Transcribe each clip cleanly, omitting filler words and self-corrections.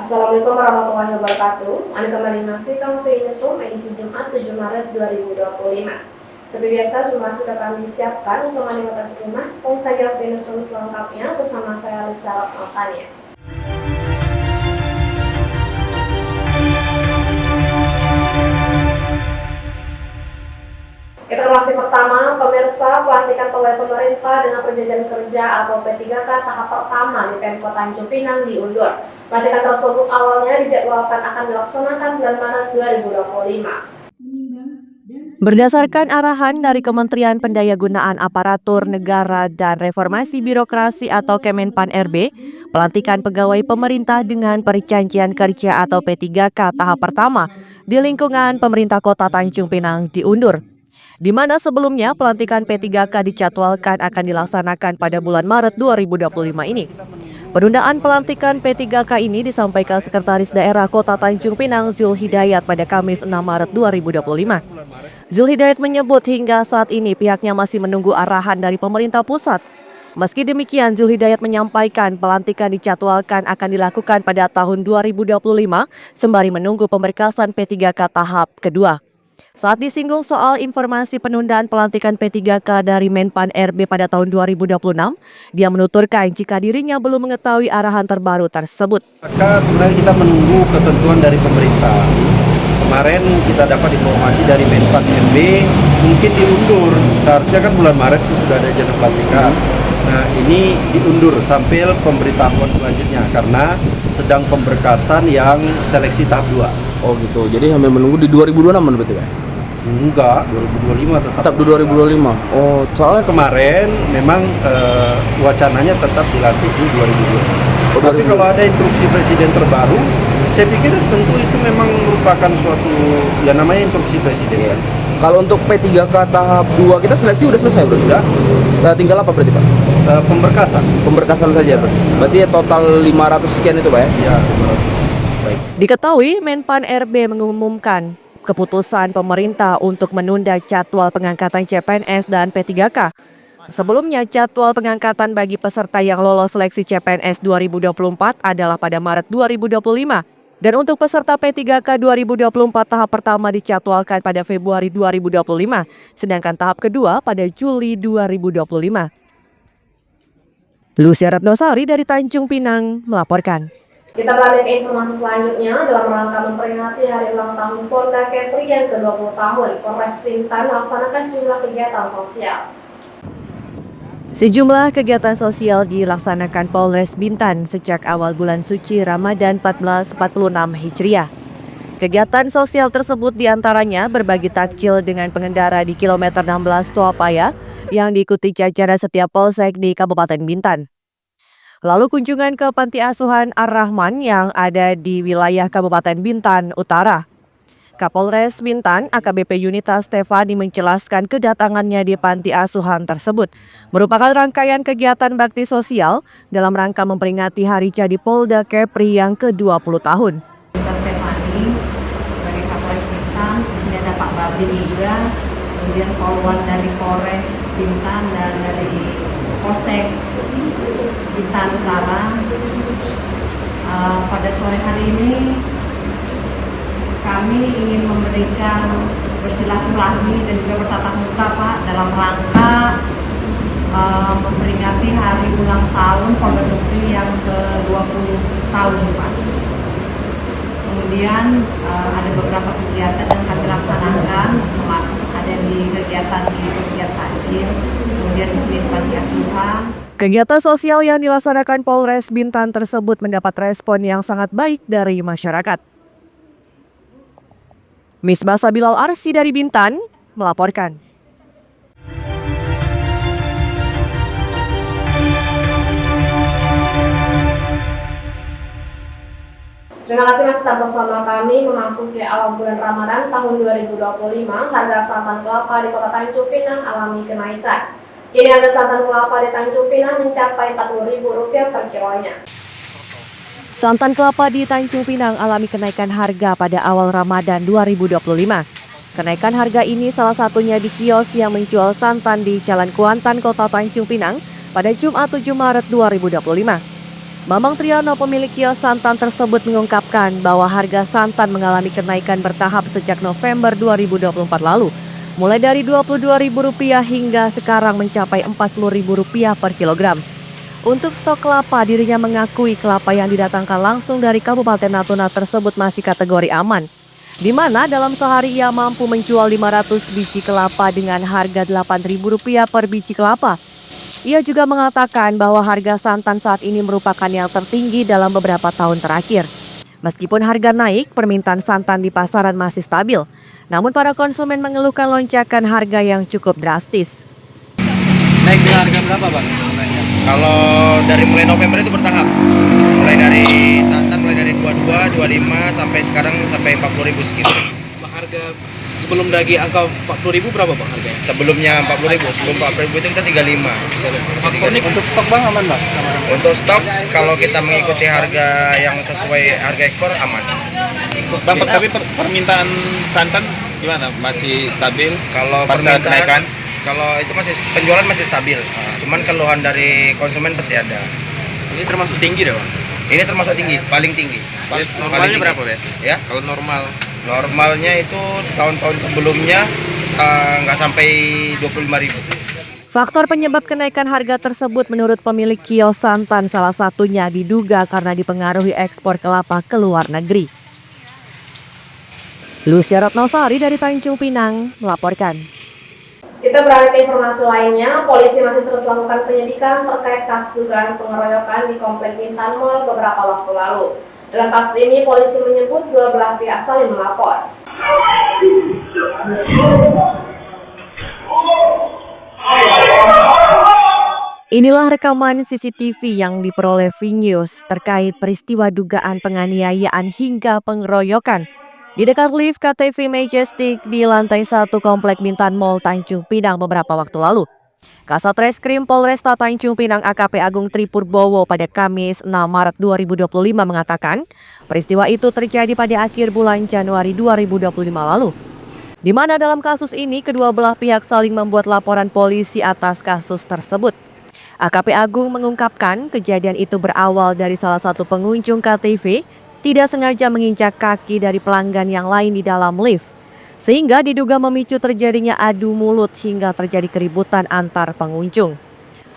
Assalamualaikum warahmatullahi wabarakatuh. Anda kembali menyaksikan Newsroom edisi Jumat 7 Maret 2025. Seperti biasa, semua sudah kami siapkan untuk mengatasi rumah. Tunggu saja Newsroom selengkapnya bersama saya Lisa Maltania. Informasi pertama, pemirsa, pelantikan pegawai pemerintah dengan perjanjian kerja atau P3K tahap pertama di Pemkot Tanjung Pinang diundur. Pelantikan tersebut awalnya dijadwalkan akan dilaksanakan bulan Maret 2025. Berdasarkan arahan dari Kementerian Pendayagunaan Aparatur Negara dan Reformasi Birokrasi atau Kemenpan RB, pelantikan pegawai pemerintah dengan perjanjian kerja atau P3K tahap pertama di lingkungan pemerintah Kota Tanjung Pinang diundur, di mana sebelumnya pelantikan P3K dijadwalkan akan dilaksanakan pada bulan Maret 2025 ini. Penundaan pelantikan P3K ini disampaikan Sekretaris Daerah Kota Tanjung Pinang Zulhidayat pada Kamis 6 Maret 2025. Zulhidayat menyebut hingga saat ini pihaknya masih menunggu arahan dari pemerintah pusat. Meski demikian, Zulhidayat menyampaikan pelantikan dijadwalkan akan dilakukan pada tahun 2025 sembari menunggu pemberkasan P3K tahap kedua. Saat disinggung soal informasi penundaan pelantikan P3K dari Menpan RB pada tahun 2026, dia menuturkan jika dirinya belum mengetahui arahan terbaru tersebut. Maka sebenarnya kita menunggu ketentuan dari pemerintah. Kemarin kita dapat informasi dari Menpan RB mungkin diundur. Seharusnya kan bulan Maret itu sudah ada jadwal pelantikan. Nah, ini diundur sampai pemberitahuan selanjutnya karena sedang pemberkasan yang seleksi tahap 2. Oh gitu, jadi sambil menunggu di 2026 berarti kan? Enggak, 2025 Tetap di 2025. Oh, soalnya kemarin memang wacananya tetap dilantik di 2020. Tapi kalau ada instruksi presiden terbaru, saya pikir tentu itu memang merupakan suatu ya namanya instruksi presiden. Iya. Kalau untuk P3K tahap 2 kita seleksi udah selesai bro? Sudah. Tinggal apa berarti Pak? Pemberkasan. Pemberkasan saja Pak. Berarti ya total 500 sekian itu Pak ya? Ya, 500. Baik. Diketahui Menpan RB mengumumkan keputusan pemerintah untuk menunda jadwal pengangkatan CPNS dan P3K. Sebelumnya, jadwal pengangkatan bagi peserta yang lolos seleksi CPNS 2024 adalah pada Maret 2025. Dan untuk peserta P3K 2024 tahap pertama dijadwalkan pada Februari 2025, sedangkan tahap kedua pada Juli 2025. Lucia Ratnosari dari Tanjung Pinang melaporkan. Kita beralih ke informasi selanjutnya. Dalam rangka memperingati hari ulang tahun Polda Kepri yang ke-20 tahun, Polres Bintan melaksanakan sejumlah kegiatan sosial. Sejumlah kegiatan sosial dilaksanakan Polres Bintan sejak awal bulan suci Ramadan 1446 Hijriah. Kegiatan sosial tersebut diantaranya berbagi takjil dengan pengendara di kilometer 16 Tuapaya yang diikuti jajaran setiap polsek di Kabupaten Bintan. Lalu kunjungan ke Panti Asuhan Ar-Rahman yang ada di wilayah Kabupaten Bintan Utara. Kapolres Bintan AKBP Yunita Stefani menjelaskan kedatangannya di Panti Asuhan tersebut merupakan rangkaian kegiatan bakti sosial dalam rangka memperingati Hari Jadi Polda Kepri yang ke-20 tahun. Stefani sebagai Kapolres Bintan, di sini ada Pak Babin juga, kemudian Polwan dari Polres Bintan dan dari Polsek Bintan Utara. Pada sore hari ini kami ingin memberikan bersilaturahmi dan juga bertatap muka Pak dalam rangka memperingati hari ulang tahun Polda Kepri yang ke-20 tahun Pak. Kemudian ada beberapa kegiatan yang kami laksanakan, ada di kegiatan di Kegiatan Takjil, kemudian di sini Panti Asuhan. Kegiatan sosial yang dilaksanakan Polres Bintan tersebut mendapat respon yang sangat baik dari masyarakat. Misbah Sabilal Arsi dari Bintan melaporkan. Terima kasih masih tetap bersama kami. Memasuki awal bulan Ramadan tahun 2025, harga santan kelapa di Kota Tanjung Pinang alami kenaikan. Kini harga santan kelapa di Tanjung Pinang mencapai Rp40.000 per kilonya. Santan kelapa di Tanjung Pinang alami kenaikan harga pada awal Ramadan 2025. Kenaikan harga ini salah satunya di kios yang menjual santan di Jalan Kuantan, Kota Tanjung Pinang pada Jumat 7 Maret 2025. Bambang Triyono, pemilik kios santan tersebut, mengungkapkan bahwa harga santan mengalami kenaikan bertahap sejak November 2024 lalu, mulai dari Rp22.000 hingga sekarang mencapai Rp40.000 per kilogram. Untuk stok kelapa, dirinya mengakui kelapa yang didatangkan langsung dari Kabupaten Natuna tersebut masih kategori aman, di mana dalam sehari ia mampu menjual 500 biji kelapa dengan harga Rp8.000 per biji kelapa. Ia juga mengatakan bahwa harga santan saat ini merupakan yang tertinggi dalam beberapa tahun terakhir. Meskipun harga naik, permintaan santan di pasaran masih stabil. Namun para konsumen mengeluhkan lonjakan harga yang cukup drastis. Naik dengan harga berapa, Bang? Kalau dari mulai November itu bertahap. Mulai dari santan mulai dari 22, 25 sampai sekarang sampai 40.000 sekitar. Bang, harga sebelum lagi angka 40.000 berapa, Bang, harganya? Sebelumnya 40.000, sebelum 40.000 itu kita 35. Faktor ini untuk stok, Bang, aman, Bang? Untuk stok kalau kita mengikuti harga yang sesuai harga ekspor aman. Bang, tapi permintaan santan gimana? Masih stabil? Kalau pasca permintaan kenaikan? Kalau itu masih penjualan masih stabil. Cuman keluhan dari konsumen pasti ada. Ini termasuk tinggi deh, Bang? Ini termasuk tinggi, paling tinggi. Normalnya berapa, Bang? Ya, Kalau normal? normalnya itu tahun-tahun sebelumnya nggak sampai 25.000. Faktor penyebab kenaikan harga tersebut menurut pemilik kios santan salah satunya diduga karena dipengaruhi ekspor kelapa ke luar negeri. Lucia Ratnasari dari Tanjung Pinang melaporkan. Kita beralih ke informasi lainnya, polisi masih terus melakukan penyidikan terkait kasus dugaan pengeroyokan di Komplek Bintan Mall beberapa waktu lalu. Dalam kasus ini, polisi menyebut dua belah pihak saling melapor. Inilah rekaman CCTV yang diperoleh VNews terkait peristiwa dugaan penganiayaan hingga pengeroyokan di dekat lift KTV Majestic di lantai 1 Komplek Bintan Mall Tanjung Pinang beberapa waktu lalu. Kasat Reskrim Polresta Tanjung Pinang AKP Agung Tripurbowo pada Kamis 6 Maret 2025 mengatakan peristiwa itu terjadi pada akhir bulan Januari 2025 lalu, di mana dalam kasus ini kedua belah pihak saling membuat laporan polisi atas kasus tersebut. AKP Agung mengungkapkan kejadian itu berawal dari salah satu pengunjung KTV tidak sengaja menginjak kaki dari pelanggan yang lain di dalam lift, sehingga diduga memicu terjadinya adu mulut hingga terjadi keributan antar pengunjung.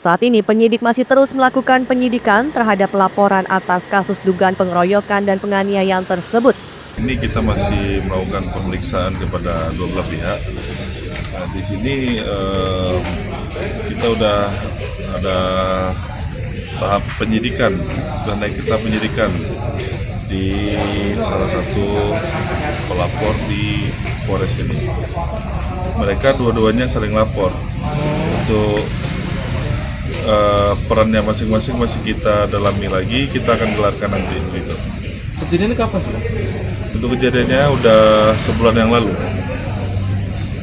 Saat ini penyidik masih terus melakukan penyidikan terhadap laporan atas kasus dugaan pengeroyokan dan penganiayaan tersebut. Ini kita masih melakukan pemeriksaan kepada dua belah pihak. Nah, di sini kita udah ada tahap penyidikan, sudah naik ke tahap penyidikan di salah satu pelapor di Polres ini. Mereka dua-duanya saling lapor. Untuk perannya masing-masing masih kita dalami lagi, kita akan gelarkan nanti gitu. Kejadiannya kapan sih? Untuk kejadiannya udah sebulan yang lalu.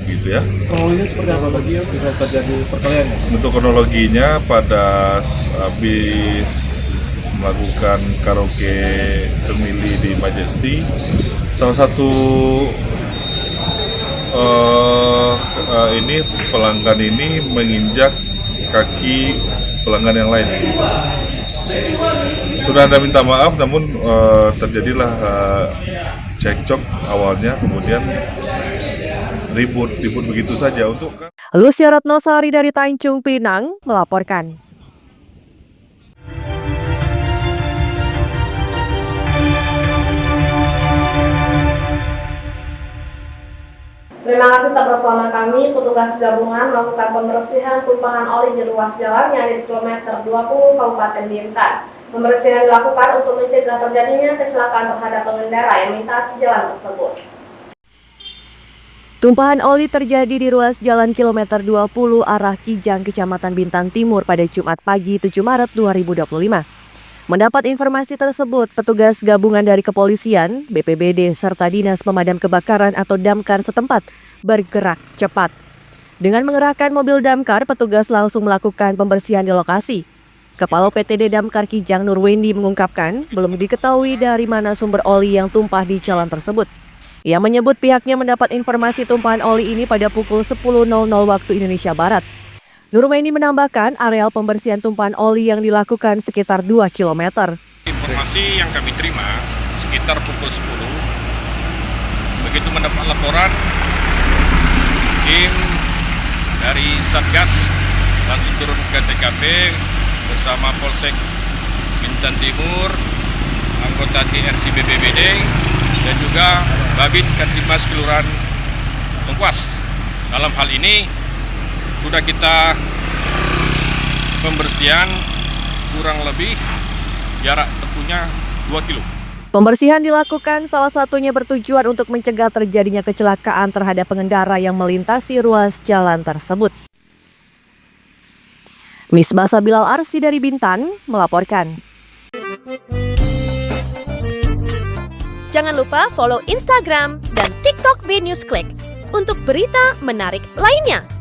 Gitu ya. Kronologinya seperti apa bagi bisa terjadi perkelahian? Untuk kronologinya pada habis melakukan karaoke family di Majesty, salah satu ini pelanggan ini menginjak kaki pelanggan yang lain. Sudah ada minta maaf, namun terjadilah cekcok awalnya, kemudian ribut begitu saja. Untuk Lucia Ratnasari dari Tanjung Pinang melaporkan. Terima kasih tetap bersama kami. Petugas gabungan melakukan pembersihan tumpahan oli di ruas jalan yang ada di kilometer 20 Kabupaten Bintan. Pembersihan dilakukan untuk mencegah terjadinya kecelakaan terhadap pengendara yang melintasi jalan tersebut. Tumpahan oli terjadi di ruas jalan kilometer 20 arah Kijang, Kecamatan Bintan Timur pada Jumat pagi 7 Maret 2025. Mendapat informasi tersebut, petugas gabungan dari kepolisian, BPBD, serta Dinas Pemadam Kebakaran atau Damkar setempat bergerak cepat. Dengan mengerahkan mobil damkar, petugas langsung melakukan pembersihan di lokasi. Kepala PTD Damkar Kijang Nurwendi mengungkapkan, belum diketahui dari mana sumber oli yang tumpah di jalan tersebut. Ia menyebut pihaknya mendapat informasi tumpahan oli ini pada pukul 10.00 waktu Indonesia Barat. Nurmaini menambahkan areal pembersihan tumpahan oli yang dilakukan sekitar 2 km. Informasi yang kami terima sekitar pukul 10, begitu mendapat laporan, tim dari Satgas langsung turun ke TKP bersama Polsek Bintan Timur, anggota TRC BPBD, dan juga Babin Kantimas Kelurahan Lengkuas. Dalam hal ini sudah kita pembersihan kurang lebih jarak tempuhnya 2 kilo. Pembersihan dilakukan salah satunya bertujuan untuk mencegah terjadinya kecelakaan terhadap pengendara yang melintasi ruas jalan tersebut. Misbah Sabilal Arsi dari Bintan melaporkan. Jangan lupa follow Instagram dan TikTok BNewsClick untuk berita menarik lainnya.